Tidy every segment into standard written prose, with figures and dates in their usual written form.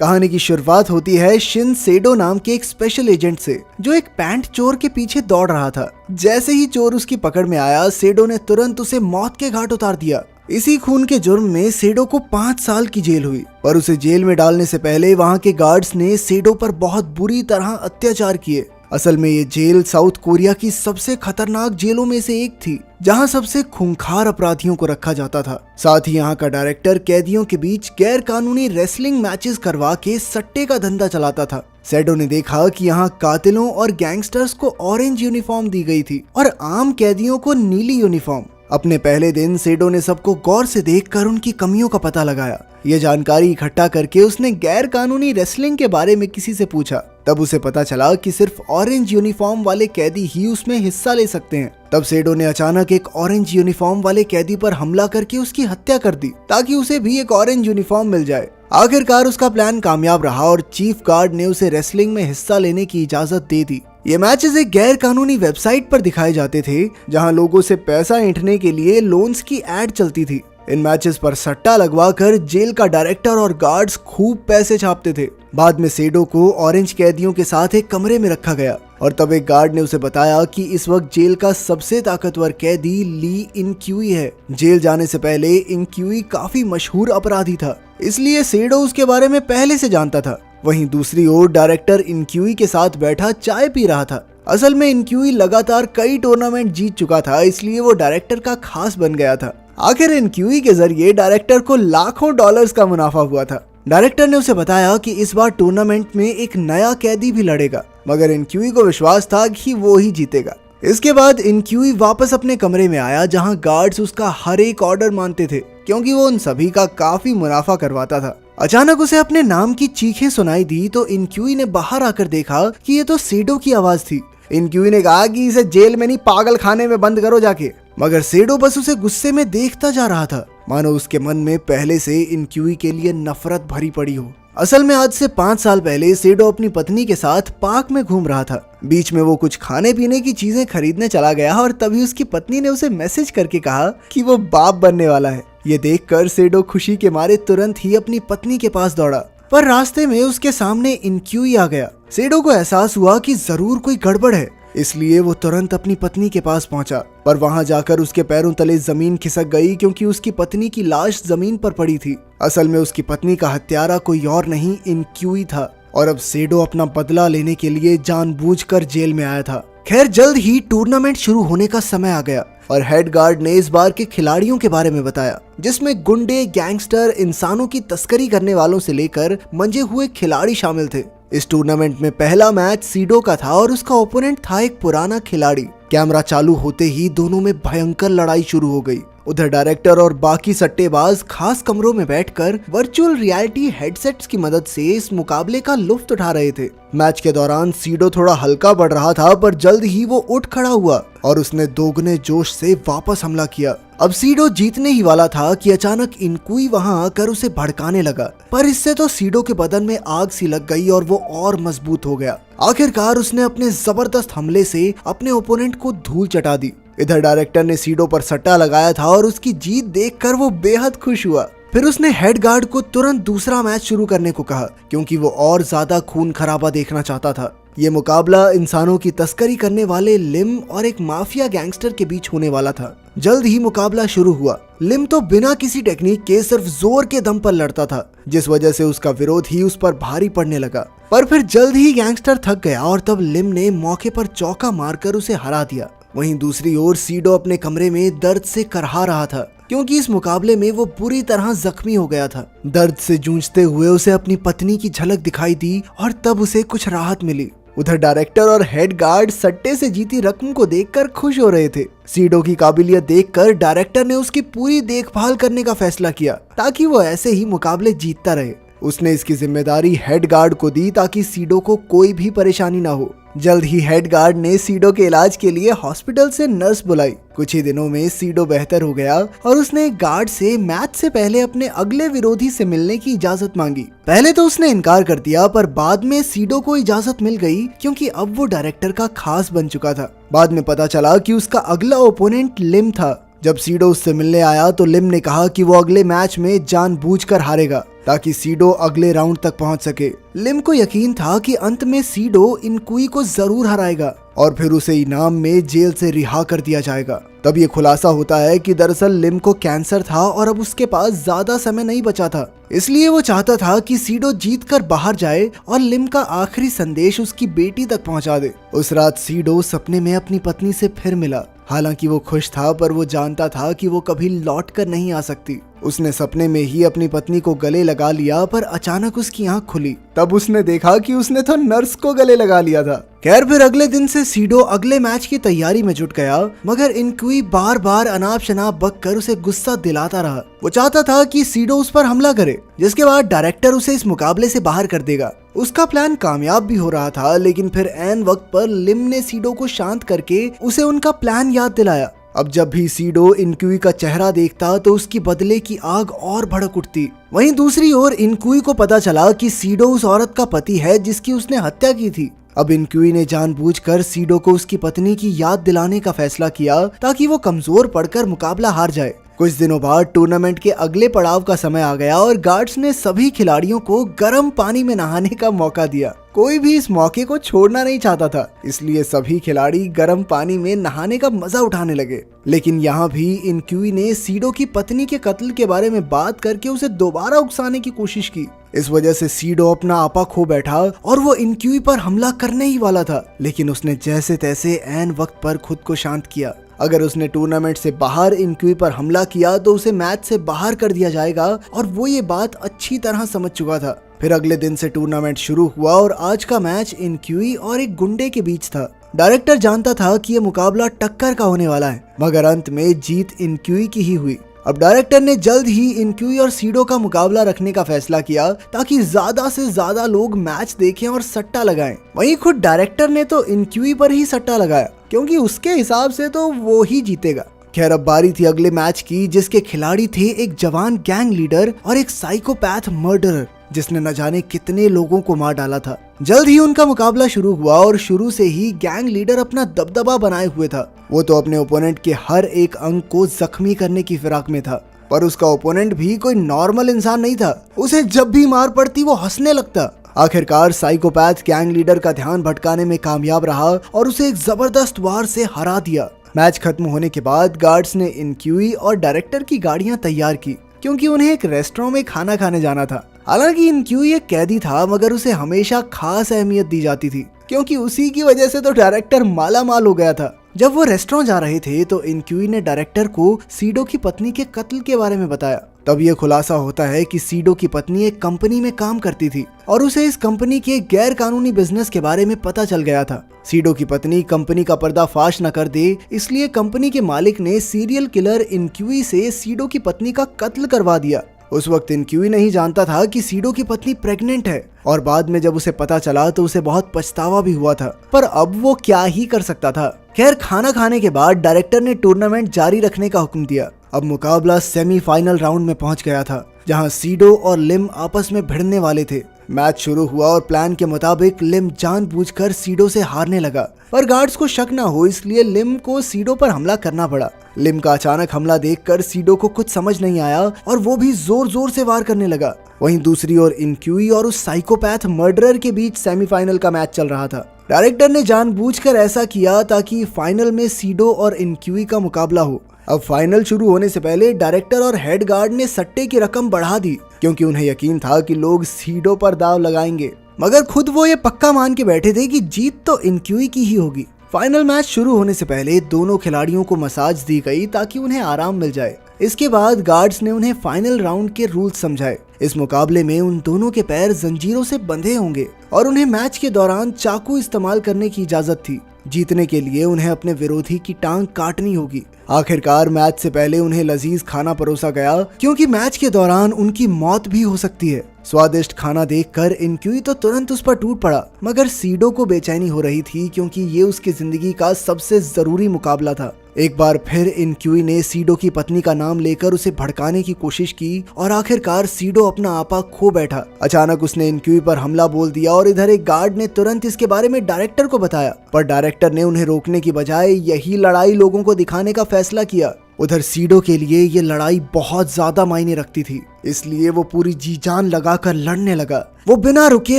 कहानी की शुरुआत होती है शिन सेडो नाम के एक स्पेशल एजेंट से, जो एक पैंट चोर के पीछे दौड़ रहा था। जैसे ही चोर उसकी पकड़ में आया, सेडो ने तुरंत उसे मौत के घाट उतार दिया। इसी खून के जुर्म में सेडो को 5 साल की जेल हुई, पर उसे जेल में डालने से पहले वहाँ के गार्ड्स ने सेडो पर बहुत बुरी तरह अत्याचार किए। असल में ये जेल साउथ कोरिया की सबसे खतरनाक जेलों में से एक थी, जहां सबसे खूंखार अपराधियों को रखा जाता था। साथ ही यहाँ का डायरेक्टर कैदियों के बीच गैर कानूनी रेसलिंग मैचेस करवा के सट्टे का धंधा चलाता था। सेडो ने देखा कि यहाँ कातिलों और गैंगस्टर्स को ऑरेंज यूनिफॉर्म दी गई थी और आम कैदियों को नीली यूनिफॉर्म। अपने पहले दिन सेडो ने सबको गौर से देखकर उनकी कमियों का पता लगाया। ये जानकारी इकट्ठा करके उसने गैर कानूनी रेसलिंग के बारे में किसी से पूछा। तब उसे पता चला कि सिर्फ ऑरेंज यूनिफॉर्म वाले कैदी ही उसमें हिस्सा ले सकते हैं। तब सेडो ने अचानक एक ऑरेंज यूनिफॉर्म वाले कैदी पर हमला करके उसकी हत्या कर दी, ताकि उसे भी एक ऑरेंज यूनिफॉर्म मिल जाए। आखिरकार उसका प्लान कामयाब रहा और चीफ गार्ड ने उसे रेसलिंग में हिस्सा लेने की इजाजत दे दी। ये मैचेस एक गैर कानूनी वेबसाइट पर दिखाए जाते थे, जहां लोगों से पैसा ऐंठने के लिए लोन्स की एड चलती थी। इन मैचेस पर सट्टा लगवाकर जेल का डायरेक्टर और गार्ड्स खूब पैसे छापते थे। बाद में सेडो को ऑरेंज कैदियों के साथ एक कमरे में रखा गया और तब एक गार्ड ने उसे बताया कि इस वक्त जेल का सबसे ताकतवर कैदी ली इनक्यूई है। जेल जाने से पहले इनक्यूई काफी मशहूर अपराधी था, इसलिए सेडो उसके बारे में पहले से जानता था। वहीं दूसरी ओर डायरेक्टर इनक्यूई के साथ बैठा चाय पी रहा था। असल में इनक्यूई लगातार कई टूर्नामेंट जीत चुका था, इसलिए वो डायरेक्टर का खास बन गया था। आखिर इनक्यूई के जरिए डायरेक्टर को लाखों डॉलर्स का मुनाफा हुआ था। डायरेक्टर ने उसे बताया कि इस बार टूर्नामेंट में एक नया कैदी भी लड़ेगा, मगर इनक्यूई को विश्वास था कि वो ही जीतेगा। इसके बाद इनक्यूई वापस अपने कमरे में आया, जहां गार्ड्स उसका हर एक ऑर्डर मानते थे, क्योंकि वो उन सभी का काफी मुनाफा करवाता था। अचानक उसे अपने नाम की चीखें सुनाई दी तो इनक्यूई ने बाहर आकर देखा कि ये तो सेडो की आवाज थी। इनक्यूई ने कहा कि इसे जेल में नहीं, पागल खाने में बंद करो जाके। मगर सेडो बस उसे गुस्से में देखता जा रहा था, मानो उसके मन में पहले से इनक्यूई के लिए नफरत भरी पड़ी हो। असल में आज से 5 साल पहले सेडो अपनी पत्नी के साथ पार्क में घूम रहा था। बीच में वो कुछ खाने पीने की चीजें खरीदने चला गया और तभी उसकी पत्नी ने उसे मैसेज करके कहा कि वो बाप बनने वाला है। ये देखकर सेडो खुशी के मारे तुरंत ही अपनी पत्नी के पास दौड़ा, पर रास्ते में उसके सामने इनक्यूई आ गया। सेडो को एहसास हुआ कि जरूर कोई गड़बड़ है, इसलिए वो तुरंत अपनी पत्नी के पास पहुंचा, पर वहां जाकर उसके पैरों तले जमीन खिसक गई, क्योंकि उसकी पत्नी की लाश जमीन पर पड़ी थी। असल में उसकी पत्नी का हत्यारा कोई और नहीं, इनक्यूई था, और अब सेडो अपना बदला लेने के लिए जानबूझकर जेल में आया था। खैर, जल्द ही टूर्नामेंट शुरू होने का समय आ गया और हेड गार्ड ने इस बार के खिलाड़ियों के बारे में बताया, जिसमें गुंडे, गैंगस्टर, इंसानों की तस्करी करने वालों से लेकर मंजे हुए खिलाड़ी शामिल थे। इस टूर्नामेंट में पहला मैच सीडो का था और उसका ओपोनेंट था एक पुराना खिलाड़ी। कैमरा चालू होते ही दोनों में भयंकर लड़ाई शुरू हो गई। उधर डायरेक्टर और बाकी सट्टेबाज खास कमरों में बैठकर वर्चुअल रियलिटी हेडसेट्स की मदद से इस मुकाबले का लुत्फ उठा रहे थे। मैच के दौरान सीडो थोड़ा हल्का पड़ रहा था, पर जल्द ही वो उठ खड़ा हुआ और उसने दोगुने जोश से वापस हमला किया। अब सीडो जीतने ही वाला था कि अचानक इनक्यूई वहां आकर उसे भड़काने लगा, पर इससे तो सीडो के बदन में आग सी लग गई और वो और मजबूत हो गया। आखिरकार उसने अपने जबरदस्त हमले से अपने ओपोनेंट को धूल चटा दी। इधर डायरेक्टर ने सीडो पर सट्टा लगाया था और उसकी जीत देखकर वो बेहद खुश हुआ। फिर उसने हेड गार्ड को तुरंत दूसरा मैच शुरू करने को कहा, क्योंकि वो और ज्यादा खून खराबा देखना चाहता था। ये मुकाबला इंसानों की तस्करी करने वाले लिम और एक माफिया गैंगस्टर के बीच होने वाला था। जल्द ही मुकाबला शुरू हुआ। लिम तो बिना किसी टेक्निक के सिर्फ जोर के दम पर लड़ता था, जिस वजह से उसका विरोध ही उस पर भारी पड़ने लगा। पर फिर जल्द ही गैंगस्टर थक गया और तब लिम ने मौके पर चौका मारकर उसे हरा दिया। वहीं दूसरी ओर सीडो अपने कमरे में दर्द से करहा रहा था, क्योंकि इस मुकाबले में वो बुरी तरह जख्मी हो गया था। दर्द से जूझते हुए उसे अपनी पत्नी की झलक दिखाई दी और तब उसे कुछ राहत मिली। उधर डायरेक्टर और हेड गार्ड सट्टे से जीती रकम को देखकर खुश हो रहे थे। सीडो की काबिलियत देखकर डायरेक्टर ने उसकी पूरी देखभाल करने का फैसला किया, ताकि वो ऐसे ही मुकाबले जीतता रहे। उसने इसकी जिम्मेदारी हेड गार्ड को दी, ताकि सीडो को कोई भी परेशानी ना हो। जल्द ही हेड गार्ड ने सीडो के इलाज के लिए हॉस्पिटल से नर्स बुलाई। कुछ ही दिनों में सीडो बेहतर हो गया और उसने गार्ड से मैच से पहले अपने अगले विरोधी से मिलने की इजाजत मांगी। पहले तो उसने इनकार कर दिया, पर बाद में सीडो को इजाजत मिल गई, क्योंकि अब वो डायरेक्टर का खास बन चुका था। बाद में पता चला कि उसका अगला ओपोनेंट लिम था, जब सीडो उससे मिलने आया तो लिम ने कहा कि वो अगले मैच में जानबूझकर हारेगा ताकि सीडो अगले राउंड तक पहुंच सके। लिम को यकीन था कि अंत में सीडो इनकुई को जरूर हराएगा और फिर उसे इनाम में जेल से रिहा कर दिया जाएगा। तब ये खुलासा होता है कि दरअसल लिम को कैंसर था और अब उसके पास ज्यादा समय नहीं बचा था, इसलिए वो चाहता था कि सीडो जीत कर बाहर जाए और लिम का आखिरी संदेश उसकी बेटी तक पहुंचा दे। उस रात सीडो सपने में अपनी पत्नी से फिर मिला। हालांकि वो खुश था पर वो जानता था कि वो कभी लौट कर नहीं आ सकती। उसने सपने में ही अपनी पत्नी को गले लगा लिया पर अचानक उसकी आंख खुली। तब उसने देखा कि उसने तो नर्स को गले लगा लिया था। खैर फिर अगले दिन से सीडो अगले मैच की तैयारी में जुट गया, मगर इनकुई बार बार अनाप शनाप बक कर उसे गुस्सा दिलाता रहा। वो चाहता था कि सीडो उस पर हमला करे, जिसके बाद डायरेक्टर उसे इस मुकाबले से बाहर कर देगा। उसका प्लान कामयाब भी हो रहा था, लेकिन फिर ऐन वक्त पर लिम ने सीडो को शांत करके उसे उनका प्लान याद दिलाया। अब जब भी सीडो इनकुई का चेहरा देखता तो उसकी बदले की आग और भड़क उठती। वहीं दूसरी ओर इनकुई को पता चला कि सीडो उस औरत का पति है जिसकी उसने हत्या की थी। अब इनकुई ने जानबूझकर सीडो को उसकी पत्नी की याद दिलाने का फैसला किया ताकि वो कमजोर पड़कर मुकाबला हार जाए। कुछ दिनों बाद टूर्नामेंट के अगले पड़ाव का समय आ गया और गार्ड्स ने सभी खिलाड़ियों को गर्म पानी में नहाने का मौका दिया। कोई भी इस मौके को छोड़ना नहीं चाहता था, इसलिए सभी खिलाड़ी गर्म पानी में नहाने का मजा उठाने लगे। लेकिन यहाँ भी इनकुई ने सीडो की पत्नी के कत्ल के बारे में बात करके उसे दोबारा उकसाने की कोशिश की। इस वजह से सीडो अपना आपा खो बैठा और वो इनकुई पर हमला करने ही वाला था, लेकिन उसने जैसे तैसे ऐन वक्त पर खुद को शांत किया। अगर उसने टूर्नामेंट से बाहर इनकुई पर हमला किया तो उसे मैच से बाहर कर दिया जाएगा और वो ये बात अच्छी तरह समझ चुका था। फिर अगले दिन से टूर्नामेंट शुरू हुआ और आज का मैच इनकुई और एक गुंडे के बीच था। डायरेक्टर जानता था कि ये मुकाबला टक्कर का होने वाला है, मगर अंत में जीत इनकुई की ही हुई। अब डायरेक्टर ने जल्द ही इनकुई और सीडो का मुकाबला रखने का फैसला किया ताकि ज्यादा से ज्यादा लोग मैच देखें और सट्टा लगाएं। वहीं खुद डायरेक्टर ने तो इनकुई पर ही सट्टा लगाया, क्योंकि उसके हिसाब से तो वो ही जीतेगा। खैर अब बारी थी अगले मैच की, जिसके खिलाड़ी थे एक जवान गैंग लीडर और एक साइकोपैथ मर्डरर जिसने न जाने कितने लोगों को मार डाला था। जल्द ही उनका मुकाबला शुरू हुआ और शुरू से ही गैंग लीडर अपना दबदबा बनाए हुए था। वो तो अपने ओपोनेंट के हर एक अंग को जख्मी करने की फिराक में था, पर उसका ओपोनेंट भी कोई नॉर्मल इंसान नहीं था। उसे जब भी मार पड़ती वो हंसने लगता। आखिरकार साइकोपैथ गैंग लीडर का ध्यान भटकाने में कामयाब रहा और उसे एक जबरदस्त वार से हरा दिया। मैच खत्म होने के बाद गार्ड्स ने इनकुई और डायरेक्टर की गाड़ियां तैयार की, क्योंकि उन्हें एक रेस्टोरेंट में खाना खाने जाना था। हालांकि इनकुई एक कैदी था, मगर उसे हमेशा खास अहमियत दी जाती थी, क्योंकि उसी की वजह से तो डायरेक्टर माला माल हो गया था। जब वो रेस्टोरेंट जा रहे थे तो इनकुई ने डायरेक्टर को सीडो की पत्नी के कत्ल के बारे में बताया। तब ये खुलासा होता है कि सीडो की पत्नी एक कंपनी में काम करती थी और उसे इस कंपनी के गैर कानूनी बिजनेस के बारे में पता चल गया था। सीडो की पत्नी कंपनी का पर्दाफाश न कर दे, इसलिए कंपनी के मालिक ने सीरियल किलर इनकुई से सीडो की पत्नी का कत्ल करवा दिया। उस वक्त इनकुई नहीं जानता था कि सीडो की पत्नी प्रेग्नेंट है, और बाद में जब उसे पता चला तो उसे बहुत पछतावा भी हुआ था, पर अब वो क्या ही कर सकता था। खैर खाना खाने के बाद डायरेक्टर ने टूर्नामेंट जारी रखने का हुक्म दिया। अब मुकाबला सेमीफाइनल राउंड में पहुंच गया था, जहां सीडो और लिम आपस में भिड़ने वाले थे। मैच शुरू हुआ और प्लान के मुताबिक लिम जानबूझकर सीडो से हारने लगा, पर गार्ड्स को शक न हो इसलिए लिम को सीडो पर हमला करना पड़ा। लिम का अचानक हमला देखकर सीडो को कुछ समझ नहीं आया और वो भी जोर जोर से वार करने लगा। वहीं दूसरी ओर इनकुई और उस साइकोपैथ मर्डरर के बीच सेमीफाइनल का मैच चल रहा था। डायरेक्टर ने जानबूझकर ऐसा किया ताकि फाइनल में सीडो और इनकुई का मुकाबला हो। अब फाइनल शुरू होने से पहले डायरेक्टर और हेड गार्ड ने सट्टे की रकम बढ़ा दी, क्योंकि उन्हें यकीन था कि लोग सीडो पर दाव लगाएंगे, मगर खुद वो ये पक्का मान के बैठे थे कि जीत तो इनकुई की ही होगी। फाइनल मैच शुरू होने से पहले दोनों खिलाड़ियों को मसाज दी गई ताकि उन्हें आराम मिल जाए। इसके बाद गार्ड्स ने उन्हें फाइनल राउंड के रूल्स समझाए। इस मुकाबले में उन दोनों के पैर जंजीरों से बंधे होंगे और उन्हें मैच के दौरान चाकू इस्तेमाल करने की इजाजत थी। जीतने के लिए उन्हें अपने विरोधी की टांग काटनी होगी। आखिरकार मैच से पहले उन्हें लजीज खाना परोसा गया, क्योंकि मैच के दौरान उनकी मौत भी हो सकती है। स्वादिष्ट खाना देखकर इनकुई तो तुरंत उस पर टूट पड़ा, मगर सीडो को बेचैनी हो रही थी, क्योंकि ये उसकी जिंदगी का सबसे जरूरी मुकाबला था। एक बार फिर इनकुई ने सीडो की पत्नी का नाम लेकर उसे भड़काने की कोशिश की और आखिरकार सीडो अपना आपा खो बैठा। अचानक उसने इनकुई पर हमला बोल दिया और इधर एक गार्ड ने तुरंत इसके बारे में डायरेक्टर को बताया, पर डायरेक्टर ने उन्हें रोकने की बजाय यही लड़ाई लोगों को दिखाने का फैसला किया। उधर सीडो के लिए ये लड़ाई बहुत ज्यादा मायने रखती थी, इसलिए वो पूरी जी जान लगाकर लड़ने लगा। वो बिना रुके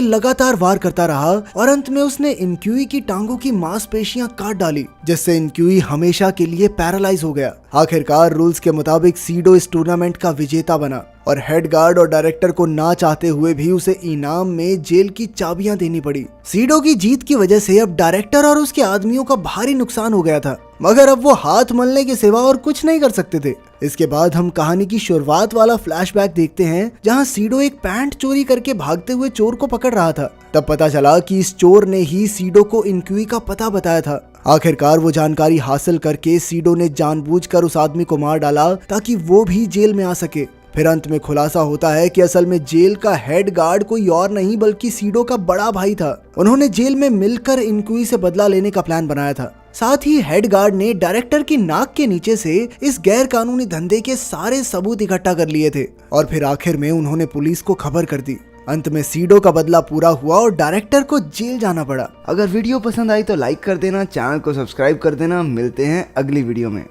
लगातार वार करता रहा और अंत में उसने इनक्यूई की टांगों की मांसपेशियां काट डाली, जिससे इनक्यूई हमेशा के लिए पैरालाइज हो गया। आखिरकार रूल्स के मुताबिक सीडो इस टूर्नामेंट का विजेता बना और हेड गार्ड और डायरेक्टर को ना चाहते हुए भी उसे इनाम में जेल की चाबियां देनी पड़ी। सीडो की जीत की वजह से अब डायरेक्टर और उसके आदमियों का भारी नुकसान हो गया था, मगर अब वो हाथ मलने के सिवा और कुछ नहीं कर सकते थे। इसके बाद हम कहानी की शुरुआत वाला फ्लैशबैक देखते हैं, जहां सीडो एक पैंट चोरी करके भागते हुए चोर को पकड़ रहा था। तब पता चला कि इस चोर ने ही सीडो को इनक्यूई का पता बताया था। आखिरकार वो जानकारी हासिल करके सीडो ने जानबूझकर उस आदमी को मार डाला ताकि वो भी जेल में आ सके। फिर अंत में खुलासा होता है कि असल में जेल का हेड गार्ड कोई और नहीं बल्कि सीडो का बड़ा भाई था। उन्होंने जेल में मिलकर इनक्यूई से बदला लेने का प्लान बनाया था। साथ ही हेड गार्ड ने डायरेक्टर की नाक के नीचे से इस गैर कानूनी धंधे के सारे सबूत इकट्ठा कर लिए थे और फिर आखिर में उन्होंने पुलिस को खबर कर दी। अंत में सीडो का बदला पूरा हुआ और डायरेक्टर को जेल जाना पड़ा। अगर वीडियो पसंद आई तो लाइक कर देना, चैनल को सब्सक्राइब कर देना। मिलते हैं अगली वीडियो में।